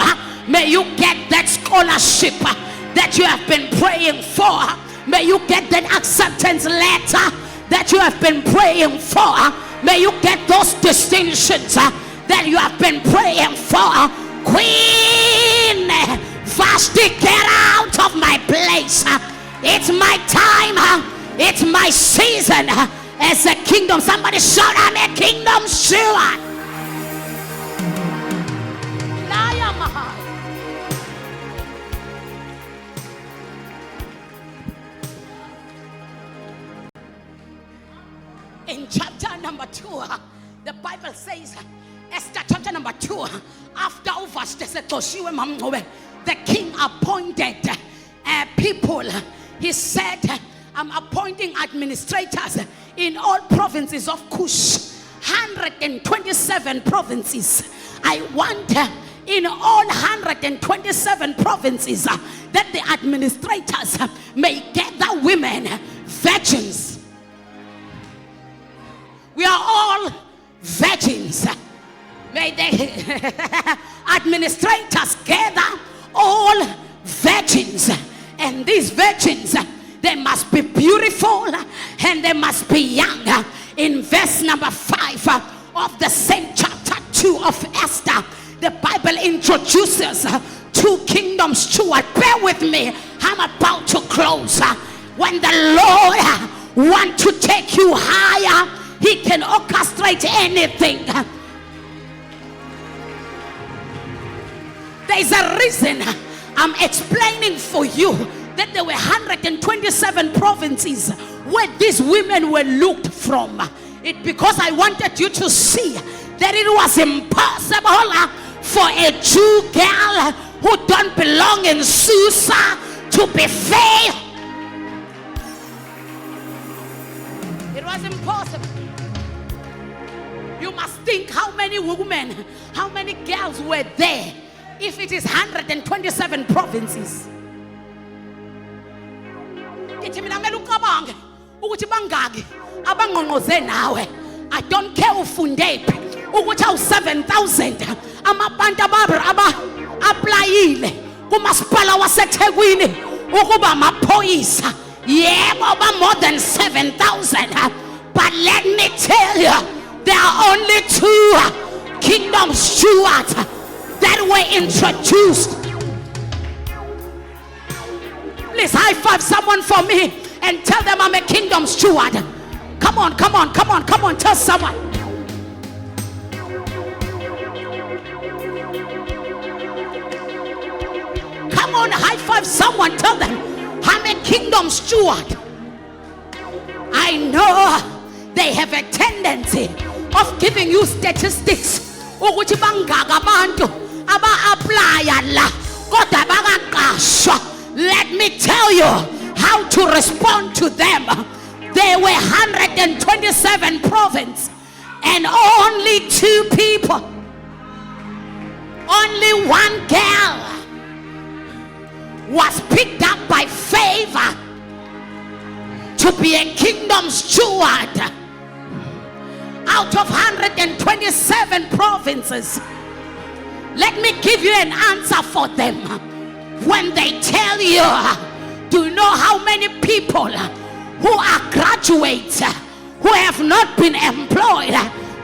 May you get that scholarship that you have been praying for. May you get that acceptance letter that you have been praying for. May you get those distinctions that you have been praying for. Queen Vashti, get out of my place. It's my time. It's my season as a kingdom. Somebody shout, I'm a kingdom steward. In chapter number 2, the Bible says, Esther chapter number 2, after the king appointed people. He said, I'm appointing administrators in all provinces of Cush, 127 provinces. I want in all 127 provinces that the administrators may gather women, virgins. We are all virgins. May the administrators gather all virgins, and these virgins, they must be beautiful and they must be young. In verse number 5 of the same chapter 2 of Esther, the Bible introduces two kingdom stewards. Bear with me, I'm about to close. When the Lord wants to take you higher, he can orchestrate anything. There's a reason I'm explaining for you that there were 127 provinces where these women were looked from. It because I wanted you to see that it was impossible for a Jew girl who don't belong in Susa to be fair. It was impossible. You must think how many women, how many girls were there if it is 127 provinces. I don't care ufundephi, ukuthi awu-7,000 amabantu aba-aplayile kumasipala waseThekwini ukuba amaphoyisa. Yebo, more than 7,000. But let me tell you, there are only 2 kingdom stewards that were introduced. Please high five someone for me and tell them I'm a kingdom steward. Come on, tell someone. Come on, high five someone, tell them I'm a kingdom steward. I know they have a tendency of giving you statistics. Ukuthi bangaka abantu aba-aplya la kodwa bangaqashwa. Let me tell you how to respond to them. There were 127 provinces and only 2 people, only 1 girl was picked up by favor to be a kingdom steward out of 127 provinces. Let me give you an answer for them. When they tell you, do you know how many people who are graduates who have not been employed?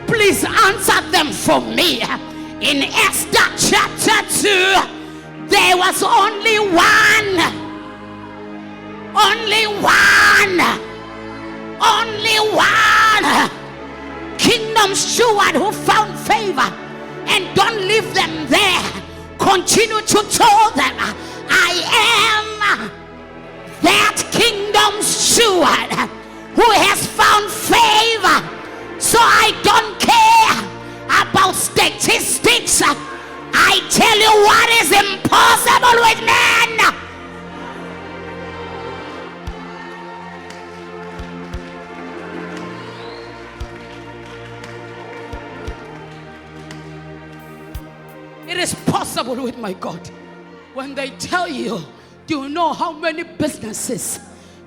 Please answer them for me. In Esther chapter 2, there was only one kingdom steward who found favor. And don't leave them there. Continue to tell them, I am that kingdom steward who has found favor. So I don't care about statistics. I tell you what is impossible with men. It is possible with my God. When they tell you, do you know how many businesses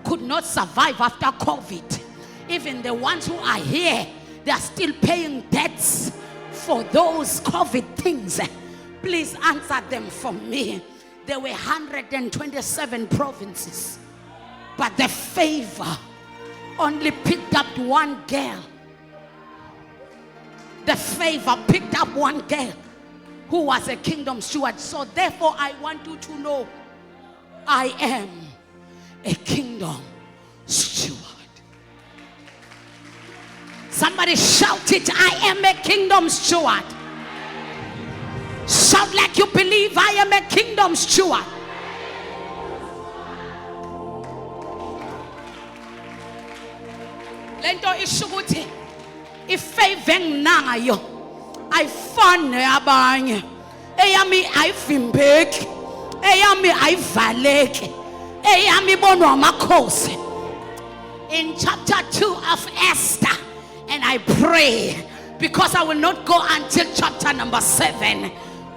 could not survive after COVID? Even the ones who are here, they are still paying debts for those COVID things. Please answer them for me. There were 127 provinces, but the favor only picked up 1 girl. The favor picked up 1 girl who was a kingdom steward. So therefore I want you to know, I am a kingdom steward. Somebody shout it, I am a kingdom steward. Shout like you believe, I am a kingdom steward. Lento ishukuthi ifavor nayo ayifane abanye. Eyami ayivimbeki, eyami ayivaleki, eyami bonwa amakhosi. In chapter 2 of Esther, and I pray because I will not go until chapter number 7,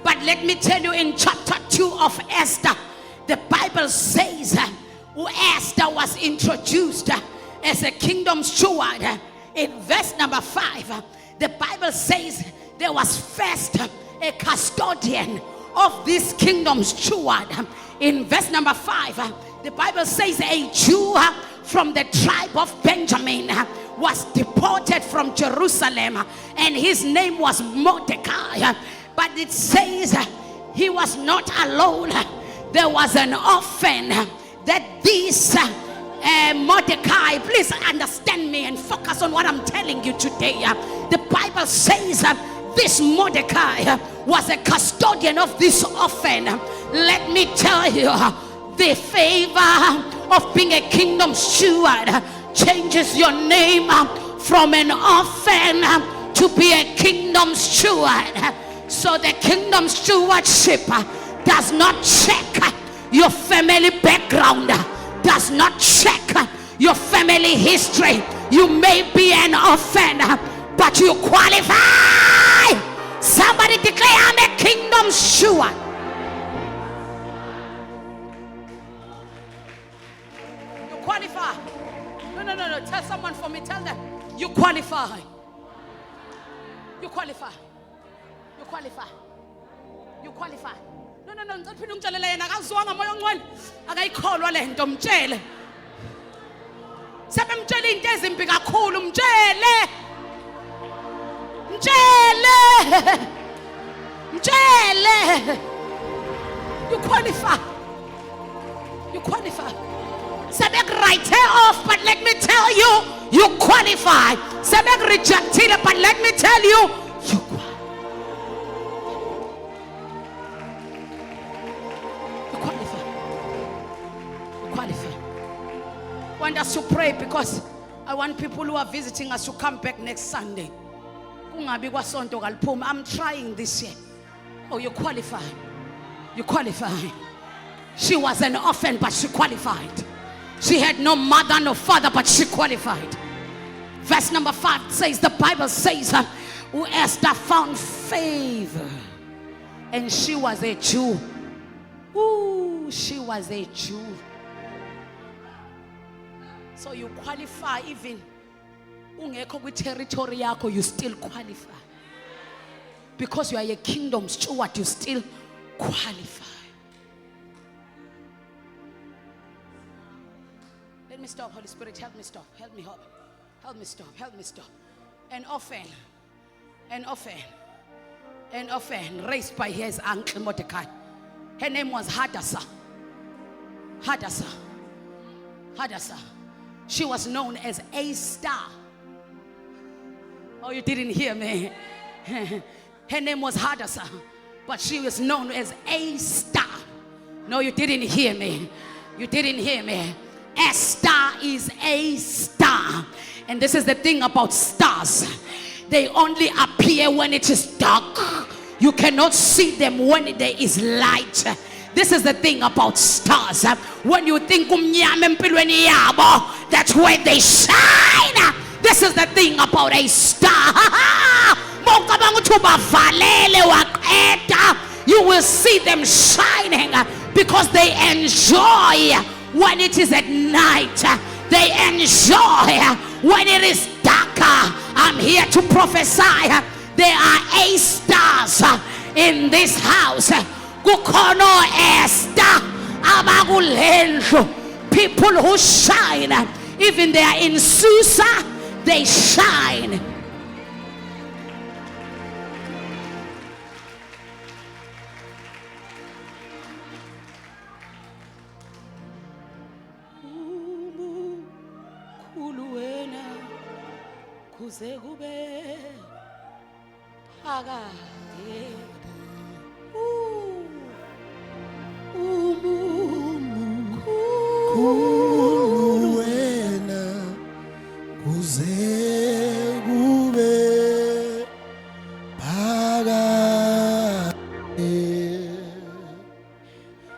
but let me tell you, in chapter 2 of Esther, the Bible says Esther was introduced as a kingdom steward. In verse number 5, the Bible says there was first a custodian of this kingdom steward. In verse number 5, the Bible says a Jew from the tribe of Benjamin was deported from Jerusalem, and his name was Mordecai. But it says he was not alone. There was an orphan that this Mordecai, please understand me and focus on what I'm telling you today. The Bible says this Mordecai was a custodian of this orphan. Let me tell you, the favor of being a kingdom steward changes your name from an orphan to be a kingdom steward. So the kingdom stewardship does not check your family background, does not check your family history. You may be an orphan, but you qualify. Somebody declare, I'm a kingdom steward. You qualify. No. Tell someone for me. Tell them you qualify. You qualify. qualify. You qualify. You qualify. No, ngicela phela ungitshelele yena akazwanga moya ongcwele. Akayikholwa le nto mtshele. Sebemtshela into ezimbi kakhulu mtshele. Mtshele. You qualify. You qualify. Sebek write her off, but let me tell you, you qualify. Sebek reject it, but let me tell you, you qualify. You qualify. I want us to pray because I want people who are visiting us to come back next Sunday. I'm trying this year. Oh, you qualify. You qualify. She was an orphan, but she qualified. She had no mother, no father, but she qualified. Verse number 5 says, the Bible says, who Esther found favor. And she was a Jew. Ooh, she was a Jew. So you qualify even ungekho kwi territory yakho, you still qualify. Because you are a kingdom steward, you still qualify. Let me stop, Holy Spirit, help me stop. Help me stop. Help me stop. Help me stop. An orphan raised by his uncle Mordecai. Her name was Hadassah. She was known as a star. Oh, you didn't hear me. Her name was Hadassah, but she was known as a star. No, you didn't hear me. You didn't hear me. Esther is a star. And this is the thing about stars. They only appear when it is dark. You cannot see them when there is light. This is the thing about stars. When you think that's where they shine. This is the thing about a star. You will see them shining because they enjoy when it is at night. They enjoy when it is darker. I'm here to prophesy. There are 8 stars in this house. Kukhona Esther abakulendlu. People who shine. Even they are in Susa, they shine.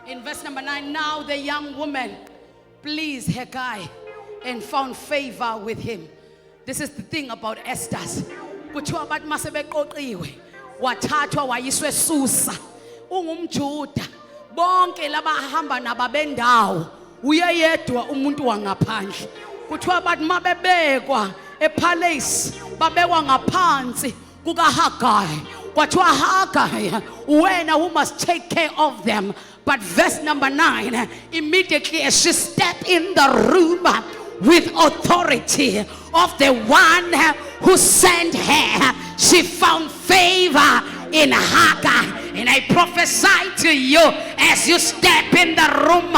In verse number 9, now the young woman pleased Hegai and found favor with him. This is the thing about Esther's. Kuthiwa abantu masebeqoqiwe wathathwa wayiswe Susa. Ungumjuda. Bonke labahamba nababendawo uyeyedwa umuntu wangaphandle. Kuthiwa abantu mabebekwa epalace babekwa ngaphansi kukaHagai. Kwathiwa Hagai, wena who must take care of them. But verse number 9, immediately as she stepped in the room with authority of the one who sent her, she found favor in Hagar. And I prophesy to you as you step in the room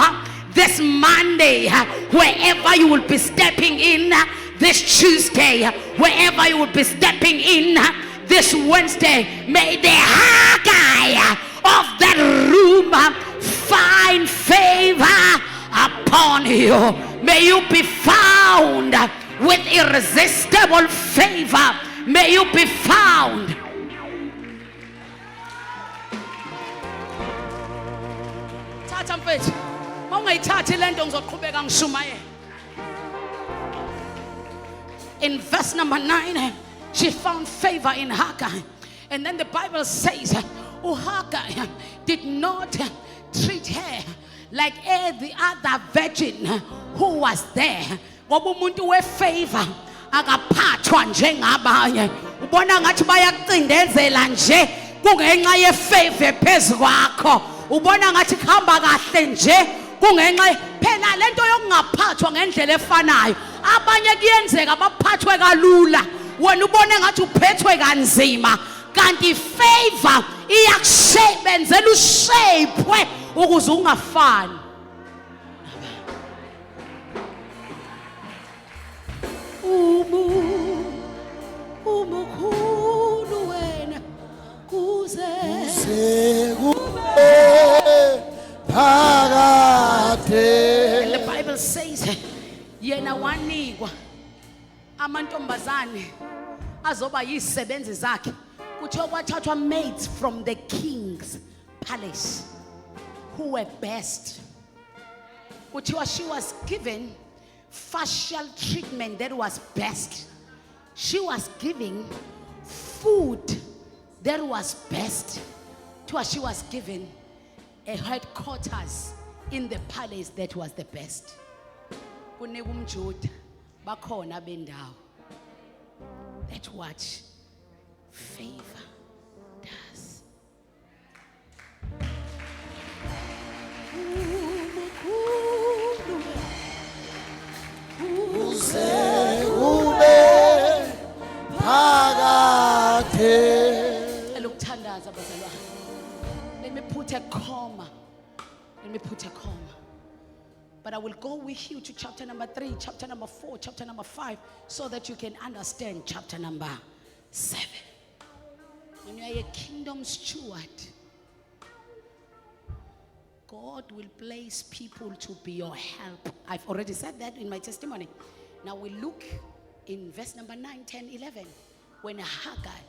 this Monday, wherever you will be stepping in this Tuesday, wherever you will be stepping in this Wednesday, may the Hagar of that room find favor upon you. May you be found with irresistible favor. May you be found. In verse number 9, she found favor in Hagar. And then the Bible says, Hagar did not treat her like every other virgin who was there. Ngoba umuntu we favor akaphathwa njengabanye. ubona ngathi bayakucindezela nje kungenxa yefavor phezu kwakho ubona ngathi kuhamba kahle nje kungenxa phela lento yokungaphathwa ngendlela efanayo abanye kuyenzeka baphathwe kalula wena ubone ngathi uphethwe kanzima kanti favor iyakusebenzela ushape ukuze ungafani umukhulu wena kuze phakade. The Bible says yena wanikwa amantombazane azoba yisebenzi zakhe kuthiwa kwathathwa maids from the king's palace who were best kuthiwa she was given facial treatment that was best she was giving food that was best she was given a headquarters in the palace that was the best kunika umjuda bakhona bendawo that's what favor does Uze ube phakade. elokuthandaza bazalwane let me put a comma but I will go with you to chapter number 3 chapter number 4 chapter number 5 so that you can understand chapter number 7 when you are a kingdom steward God will place people to be your help. I've already said that in my testimony. Now we look in verse number 9, 10, 11. When Haggai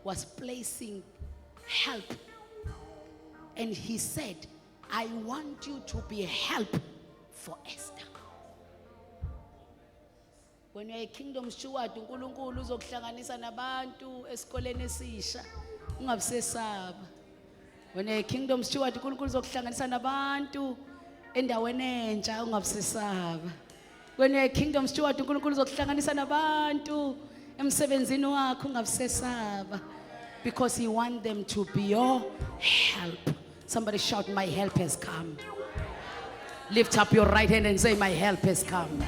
was placing help. And he said, I want you to be a help for Esther. When you're a kingdom steward, uNkulunkulu uzokuhlanganisa nabantu esikoleni esisha. Ungabusesaba. When you're a kingdom steward, uNkulunkulu uzokuhlanganisa nabantu endaweni entsha ungabusesaba. When you're a kingdom steward, uNkulunkulu uzokuhlanganisa nabantu emsebenzini wakho ungabusesaba. Because he wants them to be your help. Somebody shout, my help has come. Lift up your right hand and say, my help has come.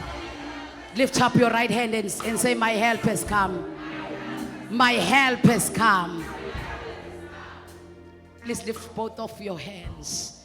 Lift up your right hand and say, my help has come. My help has come. Please lift both of your hands.